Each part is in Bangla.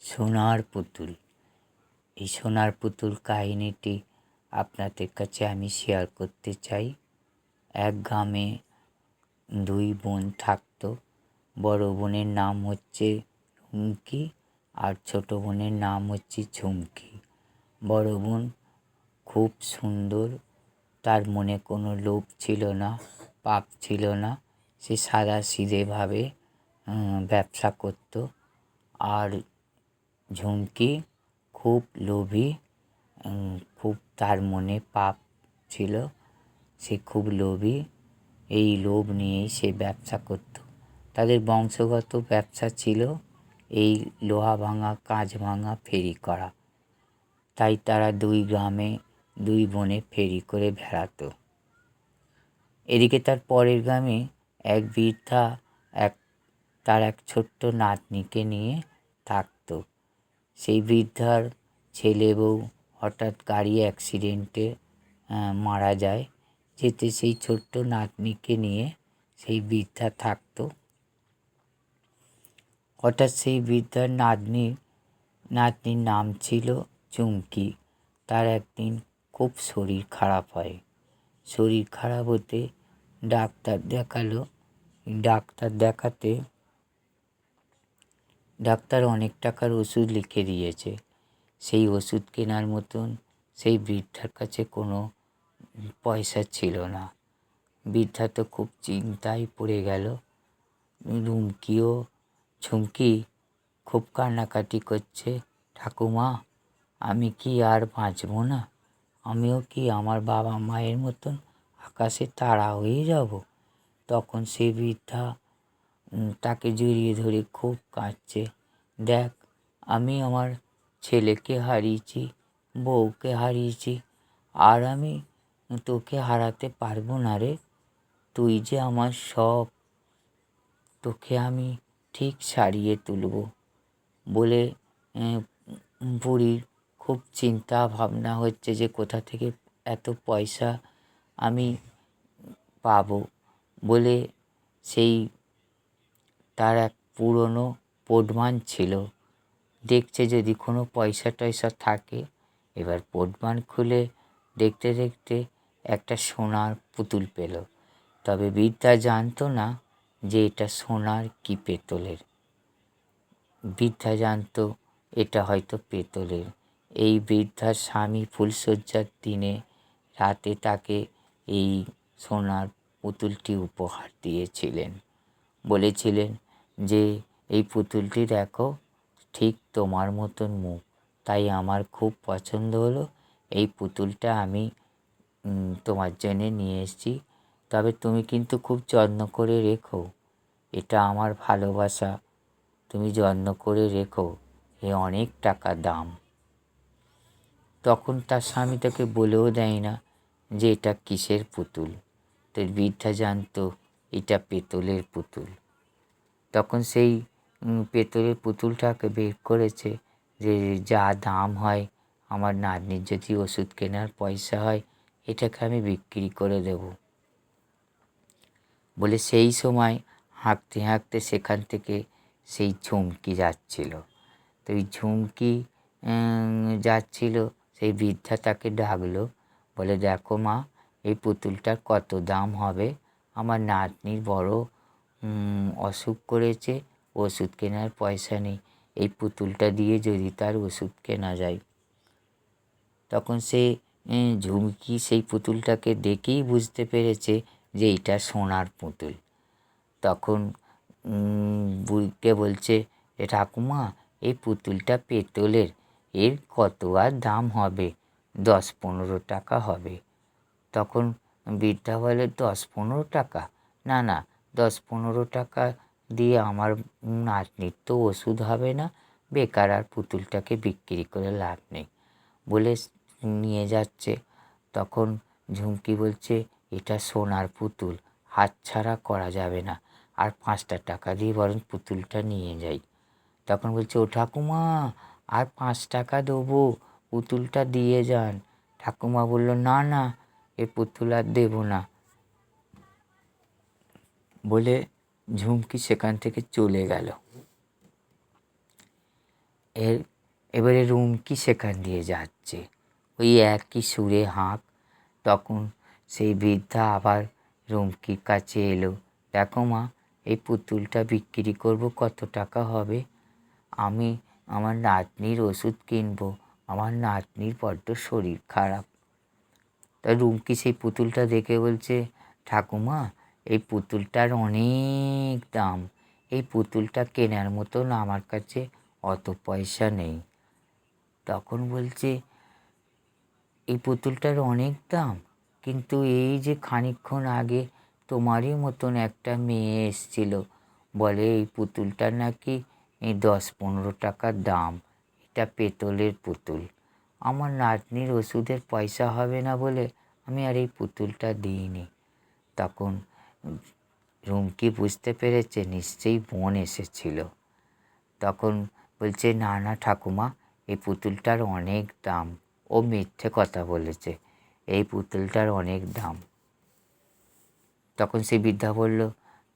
সোনার পুতুল। এই সোনার পুতুল কাহিনীটি আপনাদের কাছে আমি শেয়ার করতে চাই। এক গ্রামে দুই বোন থাকতো। বড় বোনের নাম হচ্ছে রুমকি আর ছোট বোনের নাম হচ্ছে ঝুমকি। বড় বোন খুব সুন্দর, তার মনে কোনো লোভ ছিল না, পাপ ছিল না। সে সাদাসিধেভাবে ব্যবসা করত। আর ঝুমকি খুব লোভী, খুব তার মনে পাপ ছিল, সে খুব লোভী। এই লোভ নিয়েই সে ব্যবসা করত। তাদের বংশগত ব্যবসা ছিল এই লোহা ভাঙা, কাঁচ ভাঙা ফেরি করা। তাই তারা দুই গ্রামে দুই বোনে ফেরি করে বেড়াতো। এদিকে তার পরের গ্রামে এক বৃদ্ধা তার এক ছোট্ট নাতনিকে নিয়ে থাকত। সেই বৃদ্ধার ছেলে বউ হঠাৎ গাড়ি অ্যাক্সিডেন্টে মারা যায়। যেতে সেই ছোট্ট নাতনিকে নিয়ে সেই বৃদ্ধা থাকত। হঠাৎ সেই বৃদ্ধার নাতনির নাম ছিল চুমকি। তার একদিন খুব শরীর খারাপ হয়। শরীর খারাপ হতে ডাক্তার দেখালো। ডাক্তার দেখাতে ডাক্তার অনেক টাকার ওষুধ লিখে দিয়েছে। সেই ওষুধ কেনার মতন সেই বৃদ্ধার কাছে কোনো পয়সা ছিল না। বৃদ্ধা তো খুব চিন্তায় পড়ে গেল। রুমকিও ঝুমকি খুব কান্নাকাটি করছে, ঠাকুমা আমি কি আর বাঁচব না? আমিও কি আমার বাবা মায়ের মতন আকাশে তারা হয়ে যাব? তখন সে বৃদ্ধা তাকে জড়িয়ে ধরে খুব কাঁদছে। দেখ, আমি আমার ছেলেকে হারিয়েছি, বউকে হারিয়েছি, আর আমি তোকে হারাতে পারবো না রে। তুই যে আমার সব, তোকে আমি ঠিক সারিয়ে তুলব। বলে বুড়ির খুব চিন্তা ভাবনা হচ্ছে যে কোথা থেকে এত পয়সা আমি পাবো। বলে সেই তার এক পুরনো পোটমান ছিল, দেখছে যদি কোনো পয়সা টয়সা থাকে। এবার পোটমান খুলে দেখতে দেখতে একটা সোনার পুতুল পেল। তবে বৃদ্ধা জানতো না যে এটা সোনার কি পেতলের। বৃদ্ধা জানতো এটা হয়তো পেতলের। এই বৃদ্ধার স্বামী ফুলশয্যার দিনে রাতে তাকে এই সোনার পুতুলটি উপহার দিয়েছিলেন। বলেছিলেন যে এই পুতুলটি দেখো, ঠিক তোমার মতন মুখ, তাই আমার খুব পছন্দ হলো। এই পুতুলটা আমি তোমার জন্যে নিয়ে এসেছি। তবে তুমি কিন্তু খুব যত্ন করে রেখো, এটা আমার ভালোবাসা, তুমি যত্ন করে রেখো, এ অনেক টাকা দাম। তখন তার স্বামী তাকে বলেও দেয় না যে এটা কিসের পুতুল। তো বৃদ্ধা জানতো এটা পেতলের পুতুল। তখন সেই পেতলের পুতুলটাকে বের করেছে যে যা দাম হয়, আমার নাতনির যদি ওষুধ কেনার পয়সা হয়, এটাকে আমি বিক্রি করে দেব। বলে সেই সময় হাঁকতে হাঁকতে সেখান থেকে সেই ঝুমকি যাচ্ছিল। তো এই ঝুমকি যাচ্ছিল, সেই বৃদ্ধা তাকে ডাকলো। বলে দেখো মা, এই পুতুলটার কত দাম হবে? আমার নাতনির বড় অসুখ করেছে, ওষুধ কেনার পয়সা নেই, এই পুতুলটা দিয়ে যদি তার ওষুধ কেনা যায়। তখন সে ঝুমকি সেই পুতুলটাকে দেখেই বুঝতে পেরেছে যে এটা সোনার পুতুল। তখন বুড়িকে বলছে, ঠাকুমা এই পুতুলটা পেতলের, এর কত আর দাম হবে? 10-15 টাকা হবে। তখন বৃদ্ধা বলে, 10-15 টাকা? না না, 10-15 টাকা দিয়ে আমার নাতনির তো ওষুধ হবে না, বেকার আর পুতুলটাকে বিক্রি করে লাভ নেই। বলে নিয়ে যাচ্ছে। তখন ঝুমকি বলছে, এটা সোনার পুতুল, হাতছাড়া করা যাবে না, আর 5টা টাকা দিয়ে বরং পুতুলটা নিয়ে যাই। তখন বলছে, ও ঠাকুমা আর 5 টাকা দেবো, পুতুলটা দিয়ে যান। ঠাকুমা বলল, না না, এ পুতুল আর দেবো না। বলে ঝুমকি সেখান থেকে চলে গেল। এর এবারে রুমকি সেখান দিয়ে যাচ্ছে, ওই একই সুরে হাঁক। তখন সেই বৃদ্ধা আবার রুমকির কাছে এলো। দেখো মা, এই পুতুলটা বিক্রি করব, কত টাকা হবে? আমি আমার নাতনির ওষুধ কিনবো, আমার নাতনির বড্ড শরীর খারাপ। তা রুমকি সেই পুতুলটা দেখে বলছে, ঠাকুমা, এই পুতুলটার অনেক দাম, এই পুতুলটা কেনার মতন আমার কাছে অত পয়সা নেই। তখন বলছে, এই পুতুলটার অনেক দাম, কিন্তু এই যে খানিকক্ষণ আগে তোমারই মতন একটা মেয়ে এসছিল, বলে এই পুতুলটার নাকি 10-15 টাকা দাম, এটা পেতলের পুতুল। আমার নাতনির ওষুধের পয়সা হবে না বলে আমি আর এই পুতুলটা দিইনি। তখন রুমকি বুঝতে পেরেছে নিশ্চয়ই বোন এসেছিল। তখন বলছে, না না ঠাকুমা, এই পুতুলটার অনেক দাম। ও মিথ্যে কথা বলেছে, এই পুতুলটার অনেক দাম। তখন সেই বৃদ্ধা বলল,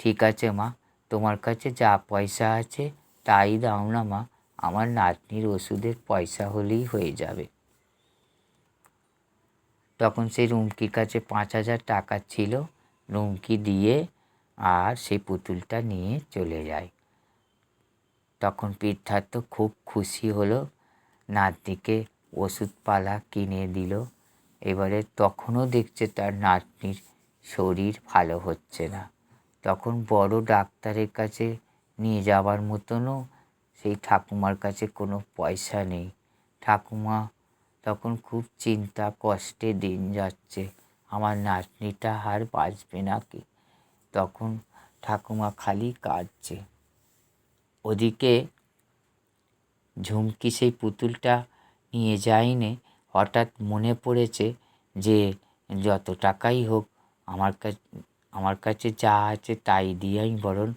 ঠিক আছে মা, তোমার কাছে যা পয়সা আছে তাই দাও না মা, আমার নাতনির ওষুধের পয়সা হলেই হয়ে যাবে। তখন সেই রুমকির কাছে 5,000 টাকা ছিল। রুমকি দিয়ে আর সেই পুতুলটা নিয়ে চলে যায়। তখন বৃদ্ধা তো খুব খুশি হলো, নাতনিকে ওষুধপালা কিনে দিল। এবারে তখনও দেখছে তার নাতনির শরীর ভালো হচ্ছে না। তখন বড় ডাক্তারের কাছে নিয়ে যাওয়ার মতনও সেই ঠাকুমার কাছে কোনো পয়সা নেই। ঠাকুমা তখন খুব চিন্তা কষ্টে দিন যাচ্ছে, আমার নাতনিটা আর বাঁচবে নাকি। তখন ঠাকুমা খালি কাঁদছে। ওদিকে ঝুমকি সেই পুতুলটা নিয়ে যায়নি। হঠাৎ মনে পড়েছে যে যত টাকাই হোক আমার কাছে যা আছে তাই দিয়ে আমি বরং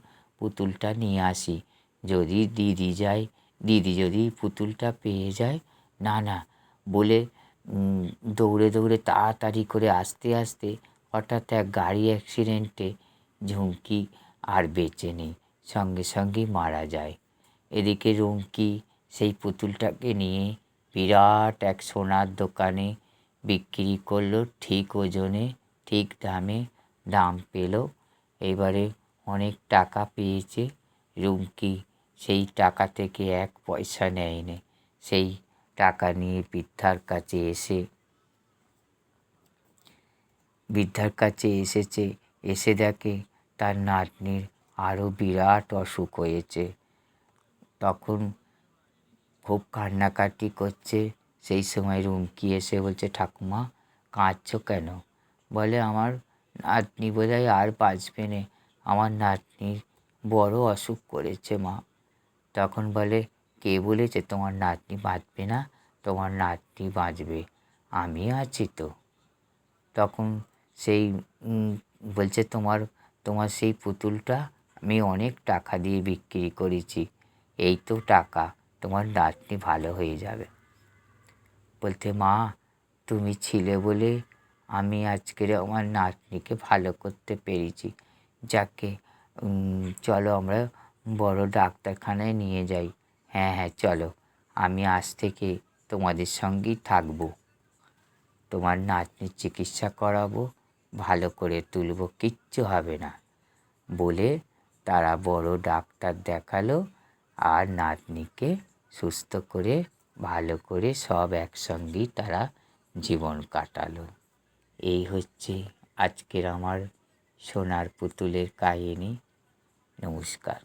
পুতুলটা নিয়ে আসি। যদি দিদি যদি পুতুলটা পেয়ে যায়, না না বলে দৌড়ে দৌড়ে তাড়াতাড়ি করে আসতে আসতে হঠাৎ এক গাড়ি অ্যাক্সিডেন্টে ঝুমকি আর বেঁচে নেই, সঙ্গে সঙ্গেই মারা যায়। এদিকে রুমকি সেই পুতুলটাকে নিয়ে বিরাট এক সোনার দোকানে বিক্রি করলো, ঠিক ওজনে ঠিক দামে দাম পেল। এবারে অনেক টাকা পেয়েছে। রুমকি সেই টাকা থেকে 1 পয়সা নেয়নি। সেই টাকা নিয়ে বৃদ্ধার কাছে এসেছে। এসে দেখে তার নাতনির আরও বিরাট অসুখ হয়েছে। তখন খুব কান্নাকাটি করছে। সেই সময় রুমকি এসে বলছে, ঠাকুমা, কাঁদছো কেন? বলে, আমার নাতনি বোধহয় আর বাঁচবে না, আমার নাতনির বড় অসুখ করেছে মা। তখন বলে, কে বলেছে তোমার নাতনি বাঁচবে না? তোমার নাতনি বাঁচবে, আমি আছি তো। তখন সেই বলছে, তোমার সেই পুতুলটা আমি অনেক টাকা দিয়ে বিক্রি করেছি, এই তো টাকা, তোমার নাতনি ভালো হয়ে যাবে। বলতে, মা, তুমি ছিলে বলে আমি আজকের আমার নাতনিকে ভালো করতে পেরেছি। যাকে চলো আমরা বড় ডাক্তারখানায় নিয়ে যাই। হ্যাঁ হ্যাঁ চলো, আমি আজ থেকে তোমাদের সঙ্গেই থাকবো, তোমার নাতনির চিকিৎসা করাবো, ভালো করে তুলবো, কিচ্ছু হবে না বলে তারা বড় ডাক্তার দেখালো আর নাতনিকে সুস্থ করে ভালো করে সব একসঙ্গেই তারা জীবন কাটালো। এই হচ্ছে আজকের আমার সোনার পুতুলের কাহিনী। নমস্কার।